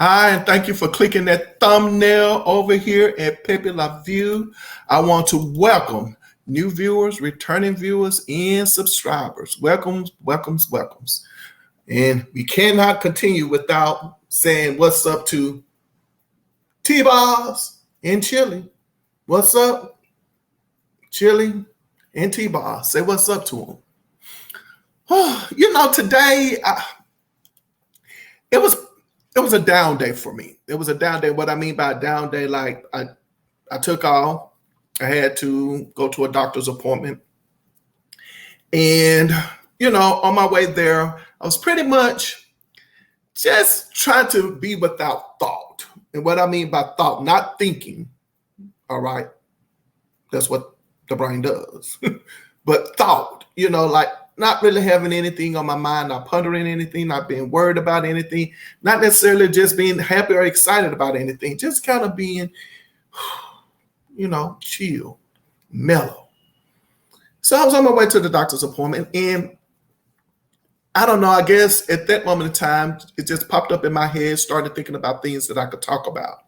Hi, and thank you for clicking that thumbnail over here at Pepe La View. I want to welcome new viewers, returning viewers, and subscribers. Welcomes. And we cannot continue without saying what's up to T-Boss and Chili. What's up, Chili and T-Boss? Say what's up to them. Today it was a down day for me. It was a down day. What I mean by a down day, like I took off. I had to go to a doctor's appointment. And, on my way there, I was pretty much just trying to be without thought. And what I mean by thought, not thinking, all right? That's what the brain does. But thought, like not really having anything on my mind, not pondering anything, not being worried about anything, not necessarily just being happy or excited about anything, just kind of being, chill, mellow. So I was on my way to the doctor's appointment, and I don't know, I guess at that moment in time, it just popped up in my head, started thinking about things that I could talk about,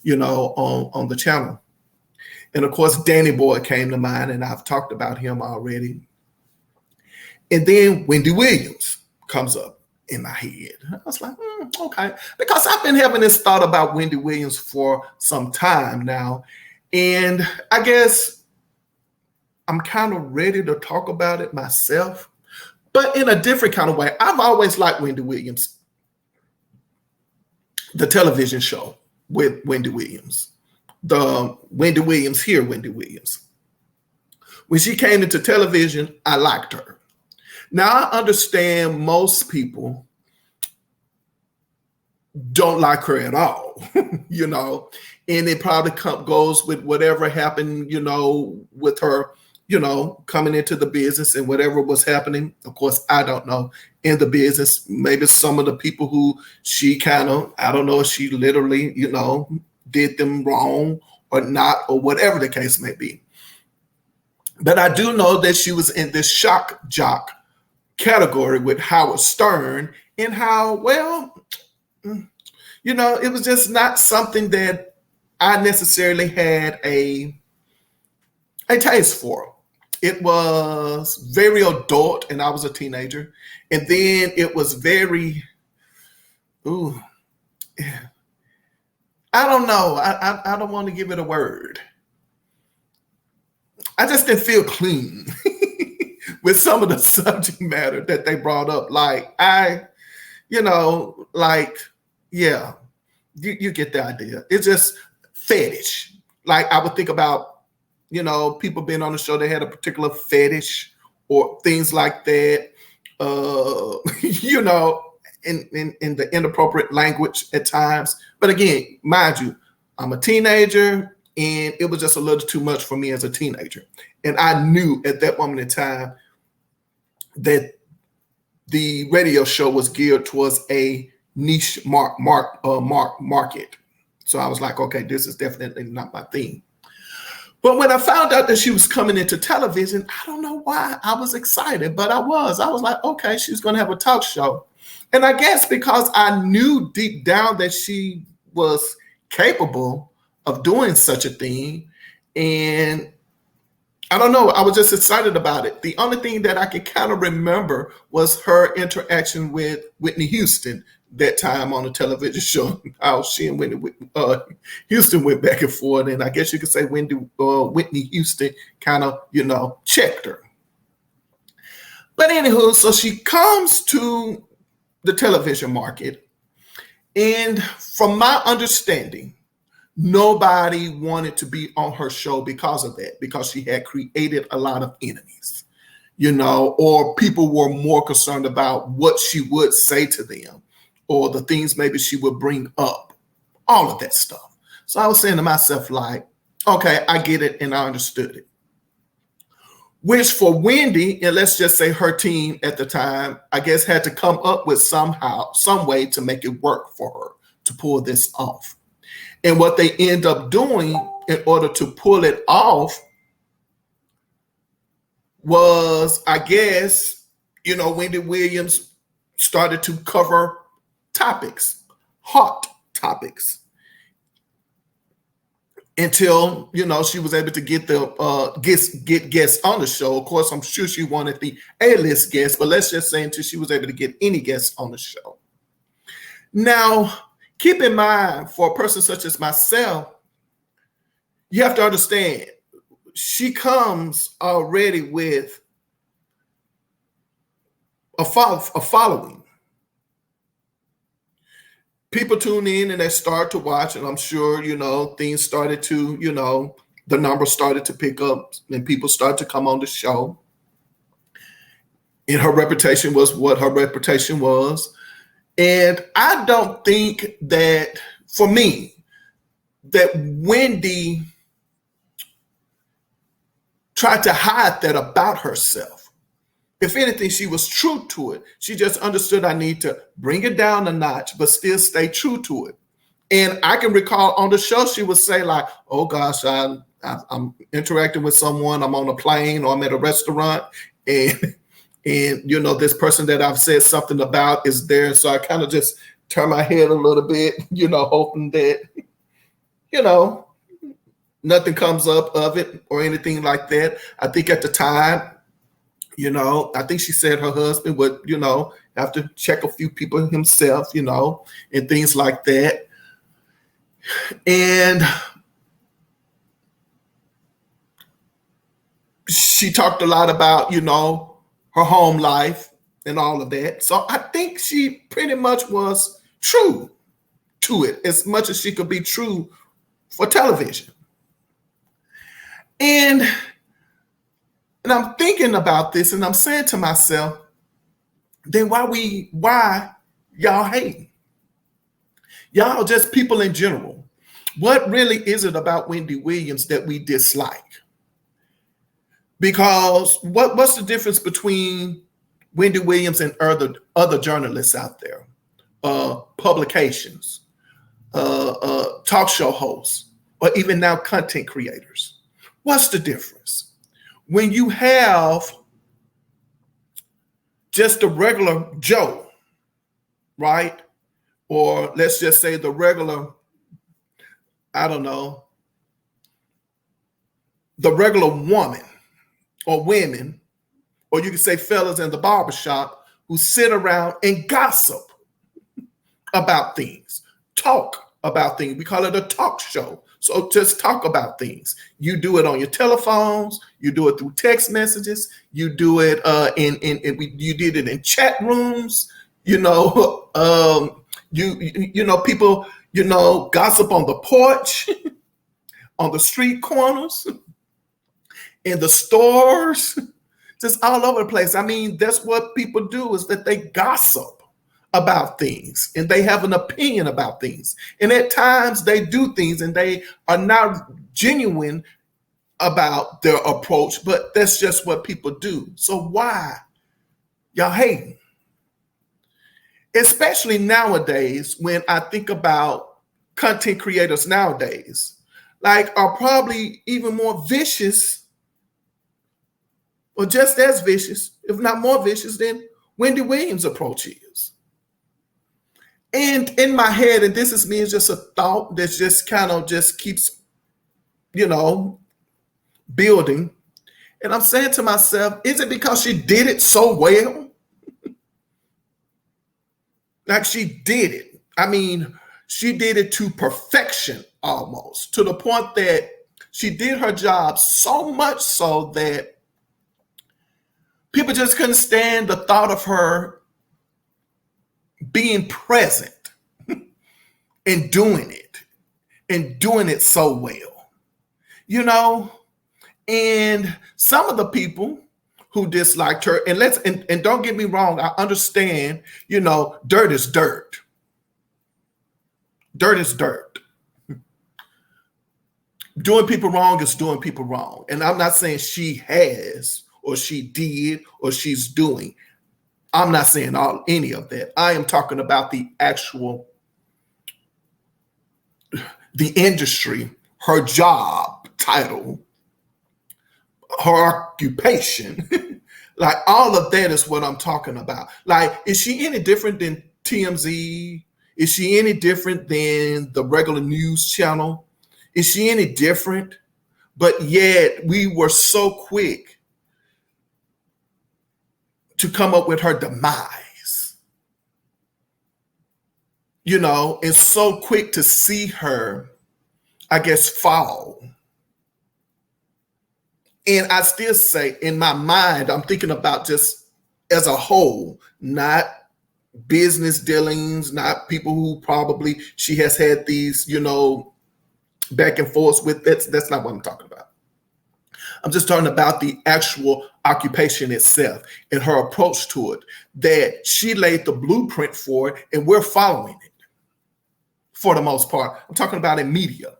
on the channel. And of course, Danny Boy came to mind, and I've talked about him already. And then Wendy Williams comes up in my head. I was like, okay. Because I've been having this thought about Wendy Williams for some time now. And I guess I'm kind of ready to talk about it myself, but in a different kind of way. I've always liked Wendy Williams, the television show with Wendy Williams, the Wendy Williams here, Wendy Williams. When she came into television, I liked her. Now, I understand most people don't like her at all, and it probably goes with whatever happened, with her, coming into the business and whatever was happening. Of course, I don't know in the business. Maybe some of the people who she I don't know if she literally, did them wrong or not, or whatever the case may be. But I do know that she was in this shock jock category with Howard Stern, and how, it was just not something that I necessarily had a taste for. It was very adult, and I was a teenager. And then it was very, I don't know. I don't want to give it a word. I just didn't feel clean with some of the subject matter that they brought up. Like, you get the idea. It's just fetish. Like, I would think about, people being on the show, they had a particular fetish or things like that, in the inappropriate language at times. But again, mind you, I'm a teenager, and it was just a little too much for me as a teenager. And I knew at that moment in time that the radio show was geared towards a niche market. So I was like, okay, this is definitely not my thing. But when I found out that she was coming into television, I don't know why I was excited, but I was like, okay, she's going to have a talk show. And I guess because I knew deep down that she was capable of doing such a thing. And I don't know, I was just excited about it. The only thing that I could kind of remember was her interaction with Whitney Houston that time on the television show, how she and Whitney Houston went back and forth. And I guess you could say Whitney Houston kind of, checked her. But anywho, so she comes to the television market. And from my understanding, nobody wanted to be on her show because of that, because she had created a lot of enemies, or people were more concerned about what she would say to them or the things maybe she would bring up, all of that stuff. So I was saying to myself, like, okay, I get it and I understood it. Which for Wendy, and let's just say her team at the time, I guess had to come up with some way to make it work for her to pull this off. And what they end up doing in order to pull it off was, I guess, Wendy Williams started to cover topics, hot topics until, you know, she was able to get the get guests on the show. Of course, I'm sure she wanted the A-list guests, but let's just say until she was able to get any guests on the show. Now, keep in mind, for a person such as myself, you have to understand, she comes already with a following. People tune in and they start to watch, and I'm sure, you know, things started to, you know, the numbers started to pick up and people started to come on the show. And her reputation was what her reputation was. And I don't think that, for me, that Wendy tried to hide that about herself. If anything, she was true to it. She just understood, I need to bring it down a notch, but still stay true to it. And I can recall on the show, she would say like, oh gosh, I'm interacting with someone, I'm on a plane or I'm at a restaurant, and you know, this person that I've said something about is there. So I kind of just turn my head a little bit, you know, hoping that, you know, nothing comes up of it or anything like that. I think at the time, you know, I think she said her husband would, you know, have to check a few people himself, you know, and things like that. And she talked a lot about, you know, her home life and all of that. So I think she pretty much was true to it, as much as she could be true for television. And I'm thinking about this and I'm saying to myself, then why y'all hating? Y'all just people in general. What really is it about Wendy Williams that we dislike? Because what's the difference between Wendy Williams and other journalists out there? Publications, talk show hosts, or even now content creators. What's the difference? When you have just a regular Joe, right? Or let's just say the regular, I don't know, the regular woman or women, or you can say fellas in the barbershop who sit around and gossip about things, talk about things. We call it a talk show. So just talk about things. You do it on your telephones. You do it through text messages. You do it you did it in chat rooms. You know, you know, people, you know, gossip on the porch, on the street corners, in the stores, just all over the place. I mean, that's what people do, is that they gossip about things and they have an opinion about things. And at times they do things and they are not genuine about their approach, but that's just what people do. So why y'all hating? Especially nowadays, when I think about content creators nowadays, like, are probably even more vicious or just as vicious, if not more vicious, than Wendy Williams' approach is. And in my head, and this is me, it's just a thought that just kind of just keeps, you know, building. And I'm saying to myself, is it because she did it so well? Like, she did it. I mean, she did it to perfection almost, to the point that she did her job so much so that people just couldn't stand the thought of her being present and doing it so well, you know. And some of the people who disliked her, and don't get me wrong, I understand, you know, dirt is dirt. Dirt is dirt. Doing people wrong is doing people wrong. And I'm not saying she has or she did or she's doing. I'm not saying any of that. I am talking about the industry, her job title, her occupation. Like, all of that is what I'm talking about. Like, is she any different than TMZ? Is she any different than the regular news channel? Is she any different? But yet we were so quick to come up with her demise, and so quick to see her, I guess, fall. And I still say in my mind, I'm thinking about just as a whole, not business dealings, not people who probably she has had these, back and forth with. That's not what I'm talking about. I'm just talking about the actual occupation itself and her approach to it, that she laid the blueprint for it and we're following it for the most part. I'm talking about in media.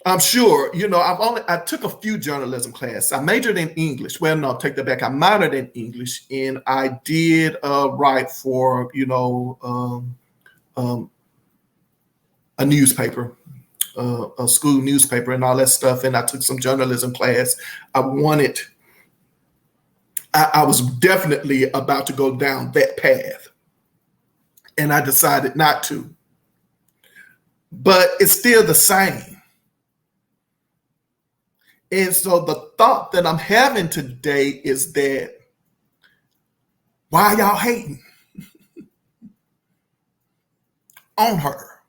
I'm sure, I took a few journalism classes. I majored in English. Well, no, take that back. I minored in English, and I did write for, a newspaper, a school newspaper and all that stuff. And I took some journalism class. I was definitely about to go down that path, and I decided not to. But it's still the same. And so the thought that I'm having today is that, why y'all hating on her?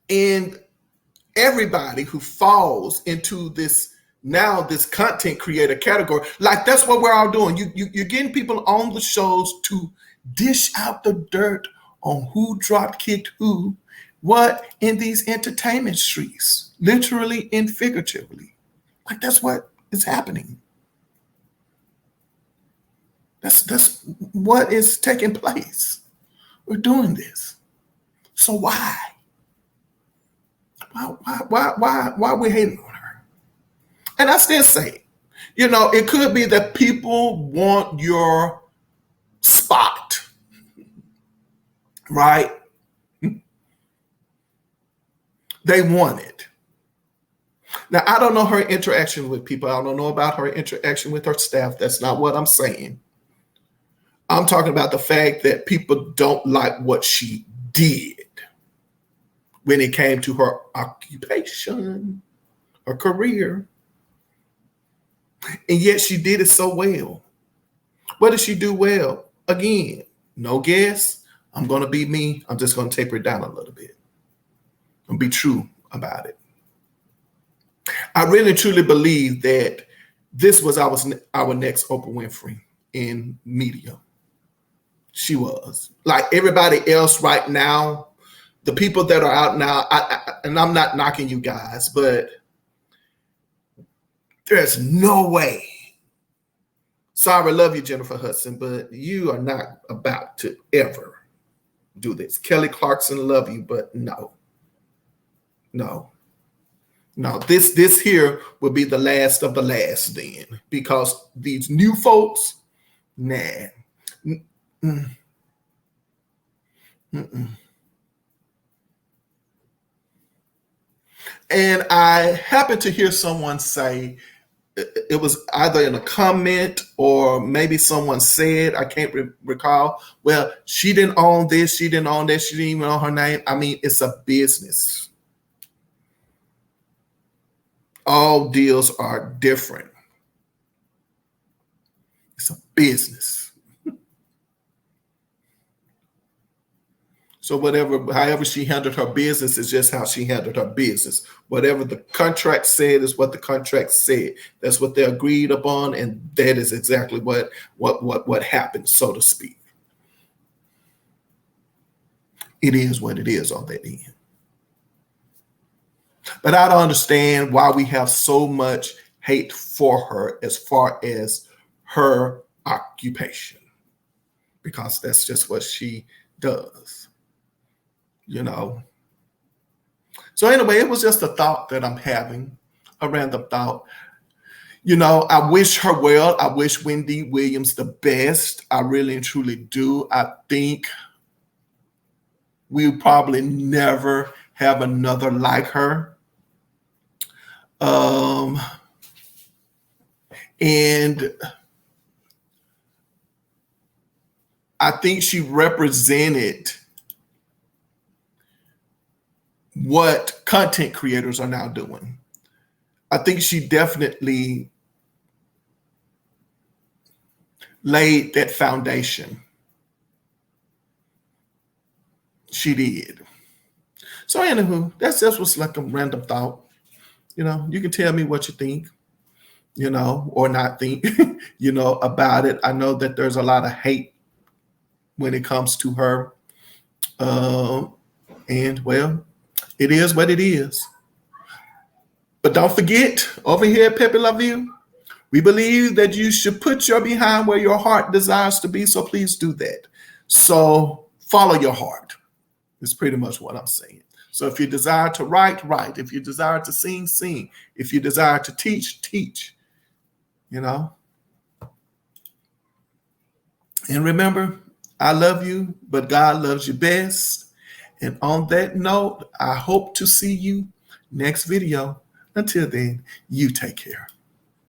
And everybody who falls into this content creator category, like that's what we're all doing. You're getting people on the shows to dish out the dirt on who dropped kicked who, what in these entertainment streets, literally and figuratively. Like that's what is happening. That's what is taking place. We're doing this. So why? Why are we hating on her? And I still say, it could be that people want your spot, right? They want it. Now, I don't know her interaction with people. I don't know about her interaction with her staff. That's not what I'm saying. I'm talking about the fact that people don't like what she did when it came to her occupation, her career. And yet she did it so well. What did she do well? Again, no guess. I'm going to be me. I'm just going to taper it down a little bit and be true about it. I really, truly believe that this was our next Oprah Winfrey in media. She was. Like everybody else right now, the people that are out now, and I'm not knocking you guys, but there's no way. Sorry, I love you, Jennifer Hudson, but you are not about to ever do this. Kelly Clarkson, love you, but no. This here will be the last of the last then, because these new folks, nah. Mm-mm. Mm-mm. And I happened to hear someone say, it was either in a comment or maybe someone said, I can't recall, well, she didn't own this, she didn't own that, she didn't even own her name. I mean, it's a business. All deals are different. It's a business. So however she handled her business is just how she handled her business. Whatever the contract said is what the contract said. That's what they agreed upon, and that is exactly what happened, so to speak. It is what it is on that end. But I don't understand why we have so much hate for her as far as her occupation, because that's just what she does. So anyway, it was just a thought that I'm having, a random thought. I wish her well. I wish Wendy Williams the best. I really and truly do. I think we'll probably never have another like her. And I think she represented what content creators are now doing. I think she definitely laid that foundation. She did. So anywho, that's just what's like a random thought. You can tell me what you think, or not think, about it. I know that there's a lot of hate when it comes to her. And well, it is what it is. But don't forget, over here at Pepe La View, we believe that you should put your behind where your heart desires to be. So please do that. So follow your heart. Is pretty much what I'm saying. So if you desire to write, write. If you desire to sing, sing. If you desire to teach, teach. And remember, I love you, but God loves you best. And on that note, I hope to see you next video. Until then, you take care.